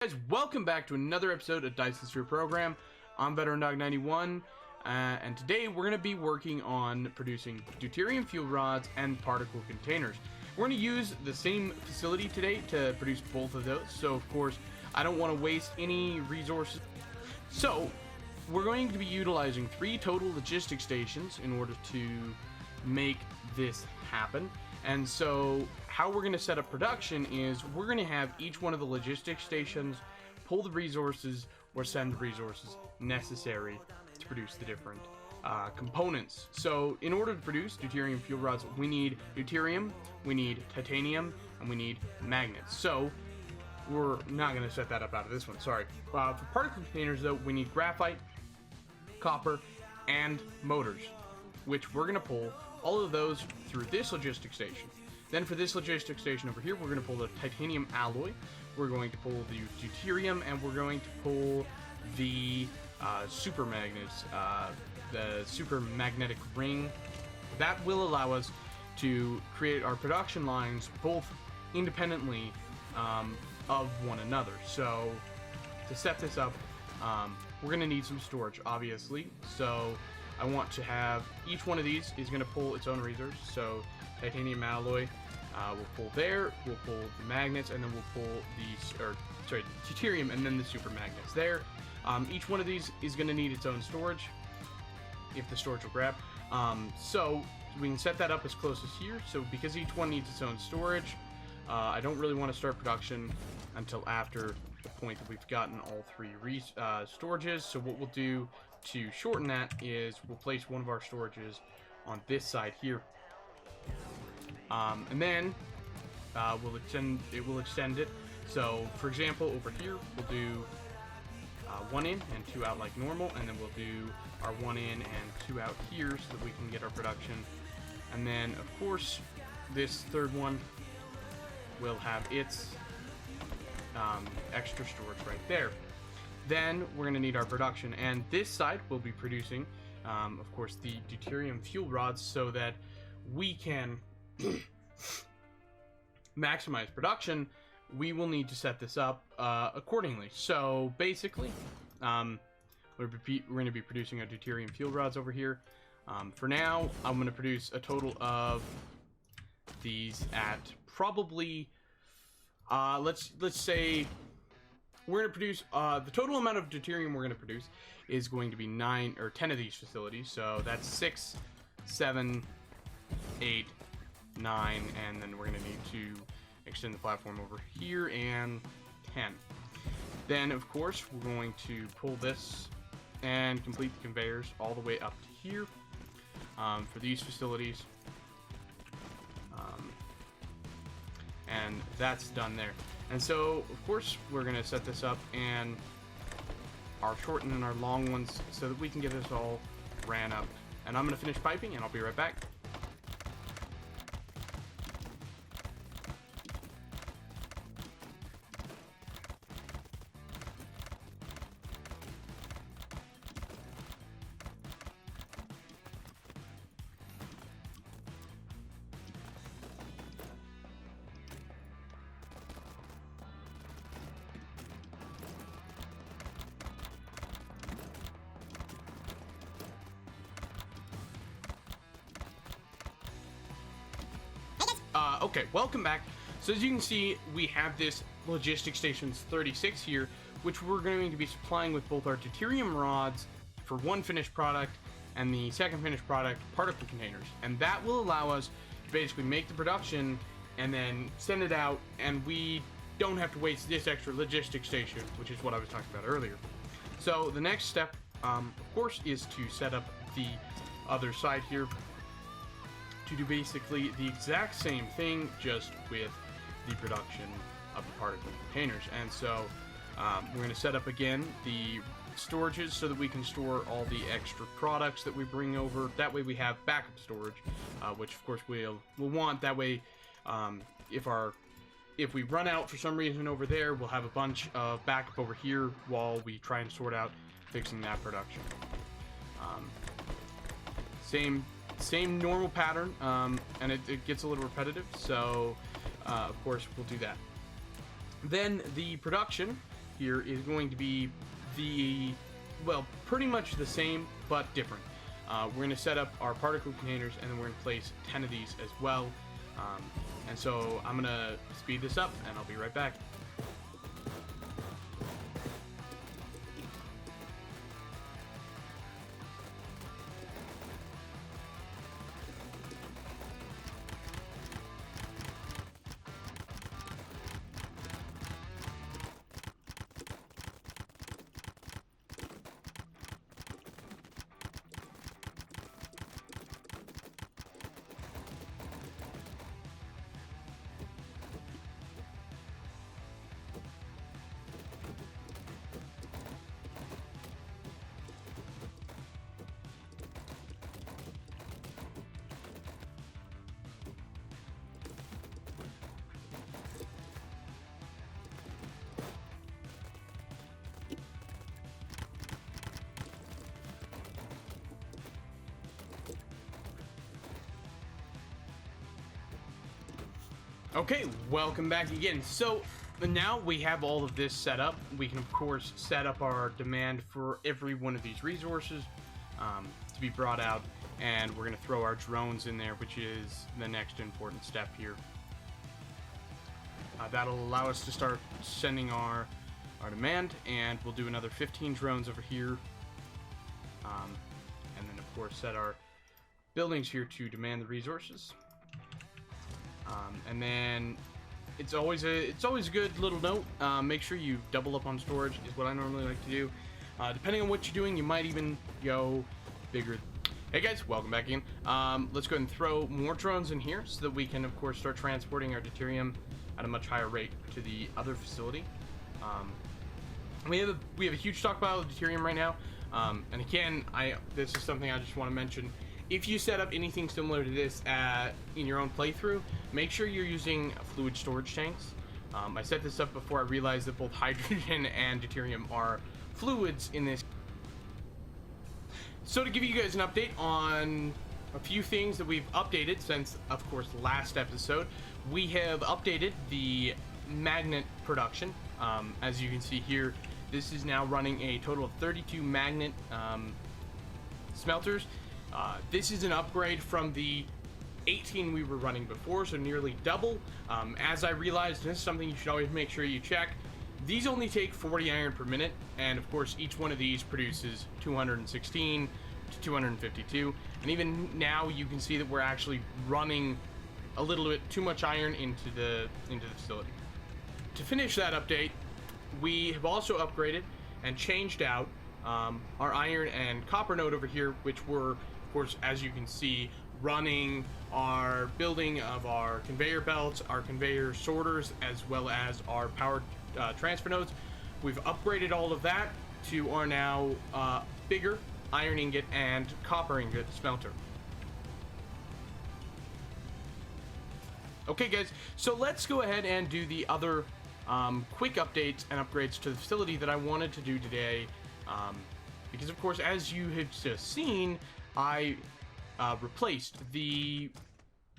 Guys, welcome back to another episode of Dyson Sphere Program. I'm Veteran Dog 91, and today we're going to be working on producing deuterium fuel rods and particle containers. We're going to use the same facility today to produce both of those, so of course I don't want to waste any resources. So we're going to be utilizing 3 total logistic stations in order to make this happen. And so how we're going to set up production is we're going to have each one of the logistic stations pull the resources or send the resources necessary to produce the different components. So in order to produce deuterium fuel rods, we need deuterium, we need titanium, and we need magnets. So we're not going to set that up out of this one, sorry. For particle containers though, we need graphite, copper, and motors, which we're going to pull all of those through this logistic station. Then for this logistic station over here, we're going to pull the titanium alloy, we're going to pull the deuterium, and we're going to pull the super magnets, the super magnetic ring. That will allow us to create our production lines both independently of one another. So to set this up, we're going to need some storage, obviously. So I want to have each one of these is going to pull its own resource. So titanium alloy will pull there, we'll pull the magnets, and then we'll pull the deuterium and then the super magnets there. Each one of these is going to need its own storage, if the storage will grab. So we can set that up as close as here. So because each one needs its own storage, I don't really want to start production until after the point that we've gotten all 3 storages. So what we'll do to shorten that is we'll place one of our storages on this side here, and then we'll extend it. So for example, over here we'll do 1 in and 2 out like normal, and then we'll do our 1 in and 2 out here so that we can get our production. And then of course this third one will have its extra storage right there. Then we're going to need our production, and this side will be producing of course the deuterium fuel rods so that we can maximize production. We will need to set this up accordingly. So basically we're going to be producing our deuterium fuel rods over here. For now I'm going to produce a total of these at probably let's say we're going to produce the total amount of deuterium we're going to produce is going to be 9 or 10 of these facilities. So that's 6, 7, 8, 9, and then we're going to need to extend the platform over here, and 10. Then of course we're going to pull this and complete the conveyors all the way up to here for these facilities, and that's done there. And so of course we're going to set this up and our short and our long ones so that we can get this all ran up. And I'm going to finish piping and I'll be right back. Okay, welcome back. So as you can see, we have this logistic stations 36 here, which we're going to be supplying with both our deuterium rods for one finished product and the second finished product, particle containers. And that will allow us to basically make the production and then send it out, and we don't have to waste this extra logistic station, which is what I was talking about earlier. So the next step, of course, is to set up the other side here to do basically the exact same thing, just with the production of the particle containers. And so we're going to set up again the storages so that we can store all the extra products that we bring over. That way we have backup storage, which of course we'll want. That way if we run out for some reason over there, we'll have a bunch of backup over here while we try and sort out fixing that production. Same normal pattern, and it gets a little repetitive, so of course we'll do that. Then the production here is going to be well, pretty much the same, but different. We're going to set up our particle containers, and then we're going to place 10 of these as well. And so I'm going to speed this up, and I'll be right back. Okay, welcome back again. So now we have all of this set up. We can of course set up our demand for every one of these resources to be brought out, and we're going to throw our drones in there, which is the next important step here. That'll allow us to start sending our demand, and we'll do another 15 drones over here, and then of course set our buildings here to demand the resources. And then it's always a good little note. Make sure you double up on storage is what I normally like to do. Depending on what you're doing, you might even go bigger. Hey guys, welcome back again. Let's go ahead and throw more drones in here so that we can of course start transporting our deuterium at a much higher rate to the other facility. We have a huge stockpile of deuterium right now. And again, this is something I just want to mention. If you set up anything similar to this in your own playthrough, make sure you're using fluid storage tanks. I set this up before I realized that both hydrogen and deuterium are fluids in this. So to give you guys an update on a few things that we've updated since, of course, last episode, we have updated the magnet production. As you can see here, this is now running a total of 32 magnet smelters. This is an upgrade from the 18 we were running before, so nearly double. As I realized, and this is something you should always make sure you check, these only take 40 iron per minute, and of course each one of these produces 216 to 252, and even now you can see that we're actually running a little bit too much iron into the facility. To finish that update, we have also upgraded and changed out our iron and copper node over here, which were, of course, as you can see, running our building of our conveyor belts, our conveyor sorters, as well as our power transfer nodes. We've upgraded all of that to our now bigger iron ingot and copper ingot smelter. Okay guys, so let's go ahead and do the other quick updates and upgrades to the facility that I wanted to do today. Because of course, as you have just seen, I replaced the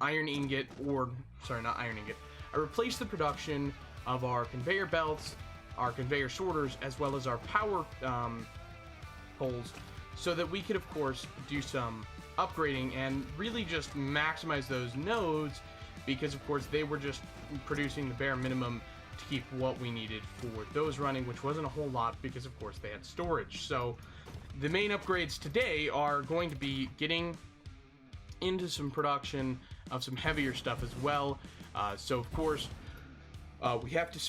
iron ingot, or sorry, not iron ingot. I replaced the production of our conveyor belts, our conveyor sorters, as well as our power poles, so that we could of course do some upgrading and really just maximize those nodes, because of course they were just producing the bare minimum to keep what we needed for those running, which wasn't a whole lot because of course they had storage. So the main upgrades today are going to be getting into some production of some heavier stuff as well. So of course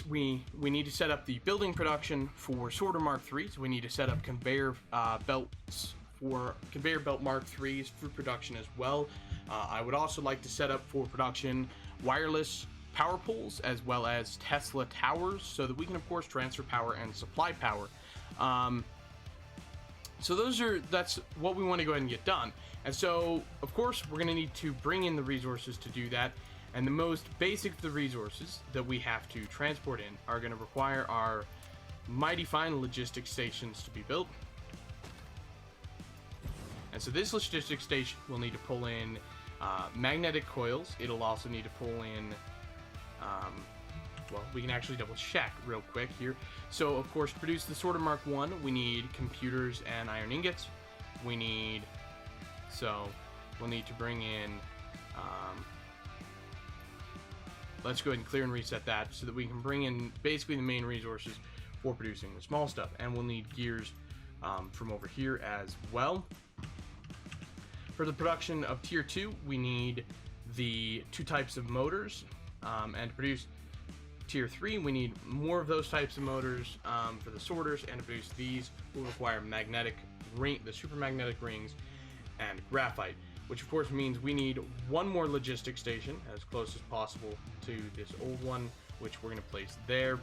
we need to set up the building production for sorter Mark 3s. We need to set up conveyor belts for conveyor belt Mark 3s for production as well. I would also like to set up for production wireless power poles as well as Tesla towers, so that we can of course transfer power and supply power. So that's what we want to go ahead and get done. And so of course we're going to need to bring in the resources to do that, and the most basic of the resources that we have to transport in are going to require our mighty fine logistics stations to be built. And so this logistics station will need to pull in magnetic coils. It'll also need to pull in well, we can actually double check real quick here. So, of course, to produce the Sorter Mark 1, we need computers and iron ingots. We'll need to bring in, let's go ahead and clear and reset that so that we can bring in basically the main resources for producing the small stuff. And we'll need gears from over here as well. For the production of Tier 2, we need the 2 types of motors, and to produce Tier 3, we need more of those types of motors for the sorters, and to produce these, we'll require the super magnetic rings and graphite, which of course means we need one more logistic station as close as possible to this old one, which we're going to place there.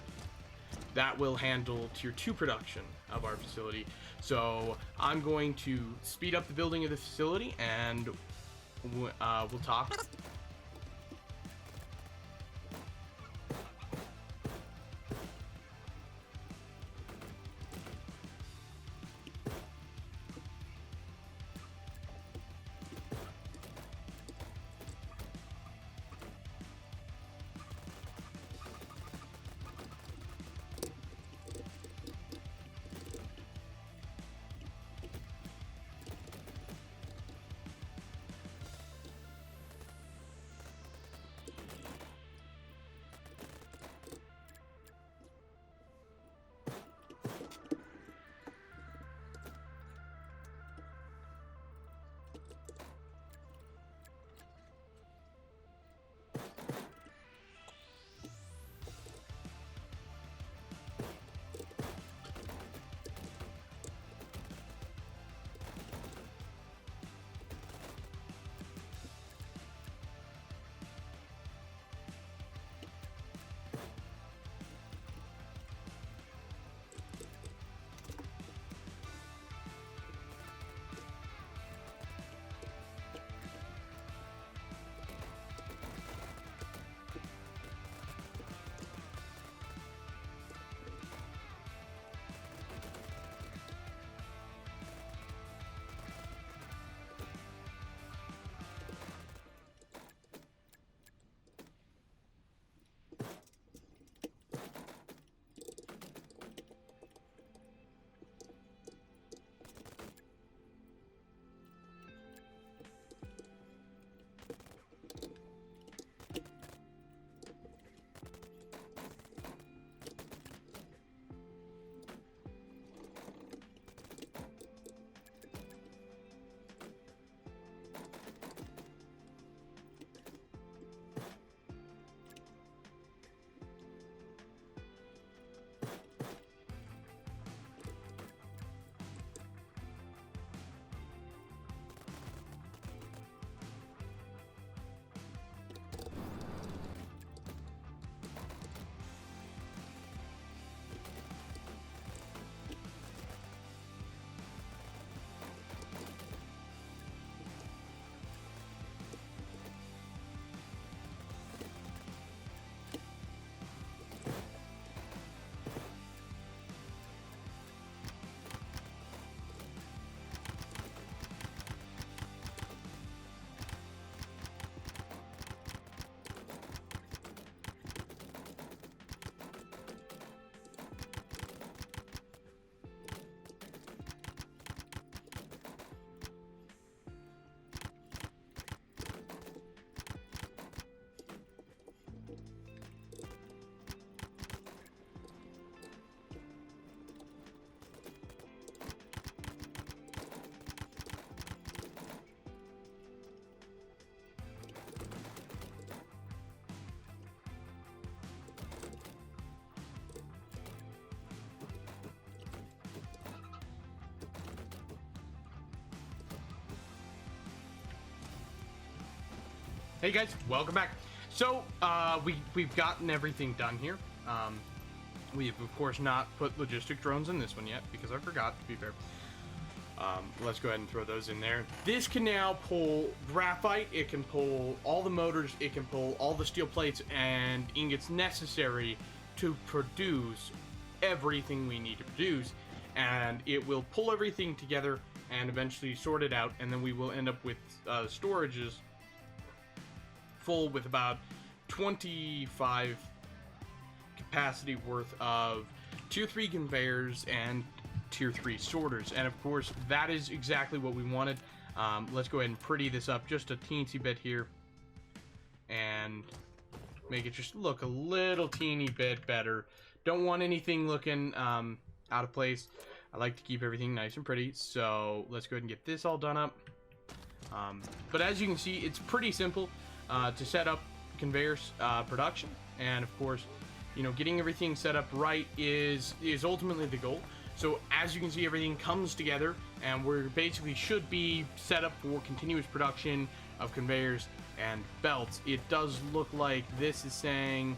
That will handle Tier 2 production of our facility. So I'm going to speed up the building of the facility, and we'll talk. Hey guys, welcome back. So we've gotten everything done here. We have of course not put logistic drones in this one yet because I forgot, to be fair. Let's go ahead and throw those in there. This can now pull graphite, it can pull all the motors, it can pull all the steel plates and ingots necessary to produce everything we need to produce, and it will pull everything together and eventually sort it out, and then we will end up with storages full with about 25 capacity worth of tier 3 conveyors and tier 3 sorters, and of course that is exactly what we wanted. Let's go ahead and pretty this up just a teensy bit here and make it just look a little teeny bit better. Don't want anything looking out of place. I like to keep everything nice and pretty, so let's go ahead and get this all done up. But as you can see, it's pretty simple to set up conveyors production, and of course, you know, getting everything set up right is ultimately the goal. So as you can see, everything comes together, and we're basically should be set up for continuous production of conveyors and belts. It does look like this is saying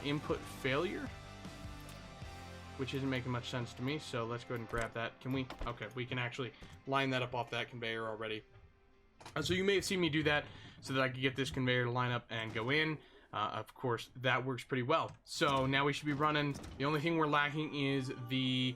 input failure, which isn't making much sense to me, so let's go ahead and grab that. Can we? Okay, we can actually line that up off that conveyor already. So you may have seen me do that so that I could get this conveyor to line up and go in. Of course, that works pretty well. So now we should be running. The only thing we're lacking is the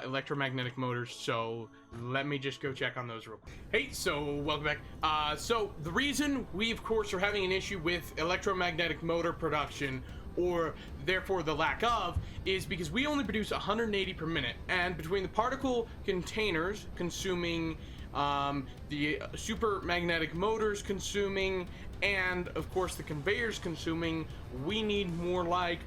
electromagnetic motors, so let me just go check on those real quick. Hey, so welcome back. So the reason we, of course, are having an issue with electromagnetic motor production, or therefore the lack of, is because we only produce 180 per minute, and between the particle containers consuming, the super magnetic motors consuming, and of course the conveyors consuming, we need more like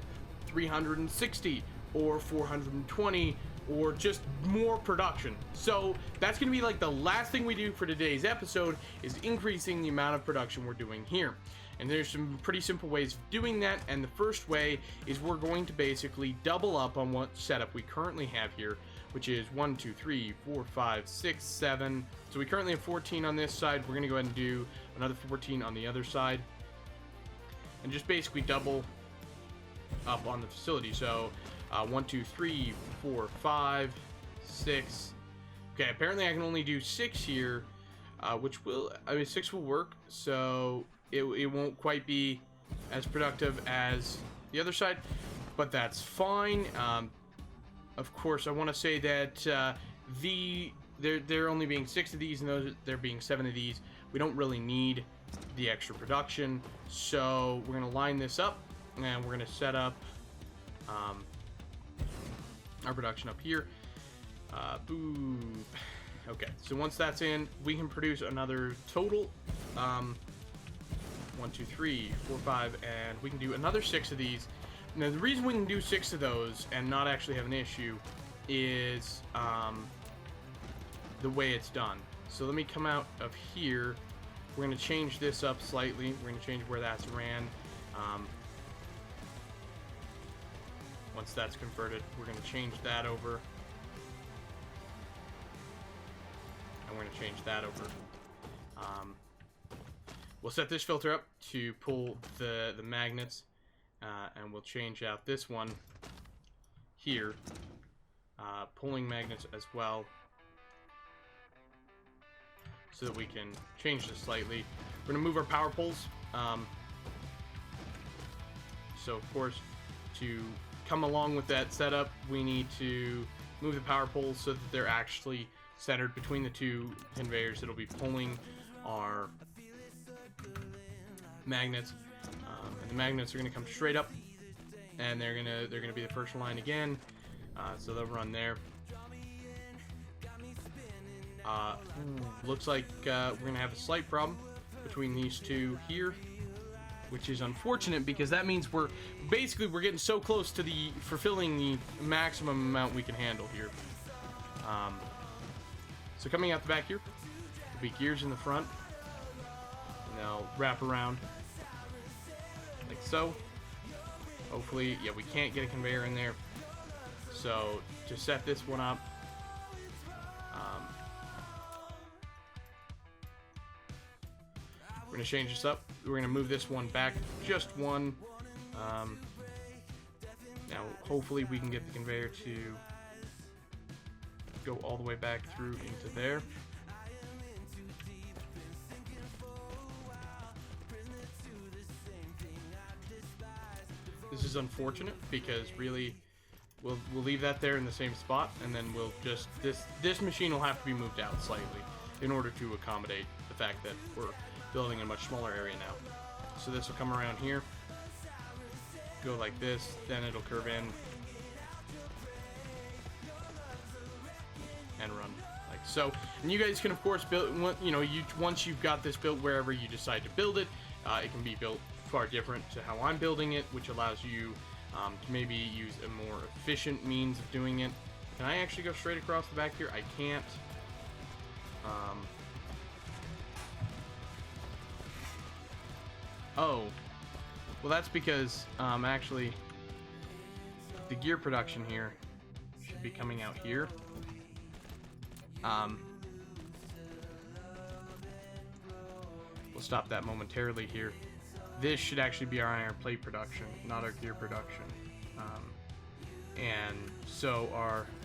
360 or 420 or just more production. So that's gonna be like the last thing we do for today's episode, is increasing the amount of production we're doing here. And there's some pretty simple ways of doing that, and the first way is we're going to basically double up on what setup we currently have here, which is 1, 2, 3, 4, 5, 6, 7. So we currently have 14 on this side. We're gonna go ahead and do another 14 on the other side, and just basically double up on the facility. So 1, 2, 3, 4, 5, 6. Okay, apparently I can only do 6 here, which will, I mean, 6 will work, so it won't quite be as productive as the other side, but that's fine. Of course, I want to say that there only being 6 of these, and there being 7 of these, we don't really need the extra production. So we're going to line this up, and we're going to set up our production up here. Boop. Okay, so once that's in, we can produce another total 1, 2, 3, 4, 5, and we can do another 6 of these. Now, the reason we can do 6 of those and not actually have an issue is the way it's done. So let me come out of here. We're going to change this up slightly. We're going to change where that's ran. Once that's converted, we're going to change that over. And we're going to change that over. We'll set this filter up to pull the magnets, and we'll change out this one here, pulling magnets as well, so that we can change this slightly. We're going to move our power poles. So of course, to come along with that setup, we need to move the power poles so that they're actually centered between the two conveyors that'll be pulling our magnets, and the magnets are going to come straight up, and they're gonna be the first line again, so they'll run there. Looks like we're gonna have a slight problem between these two here, which is unfortunate because that means we're getting so close to the fulfilling the maximum amount we can handle here. So coming out the back here will be gears in the front, and they'll wrap around like so. Hopefully, yeah, we can't get a conveyor in there. So to set this one up, we're gonna change this up. We're gonna move this one back just one. Now, hopefully, we can get the conveyor to go all the way back through into there. This is unfortunate because really we'll leave that there in the same spot, and then we'll just this machine will have to be moved out slightly in order to accommodate the fact that we're building in a much smaller area now. So this will come around here, go like this, then it'll curve in and run like so. And you guys can of course build, you know, once you've got this built wherever you decide to build it, it can be built far different to how I'm building it, which allows you to maybe use a more efficient means of doing it. Can I actually go straight across the back here? I can't. Oh, well that's because actually the gear production here should be coming out here. We'll stop that momentarily here. This should actually be our iron plate production, not our gear production. And so our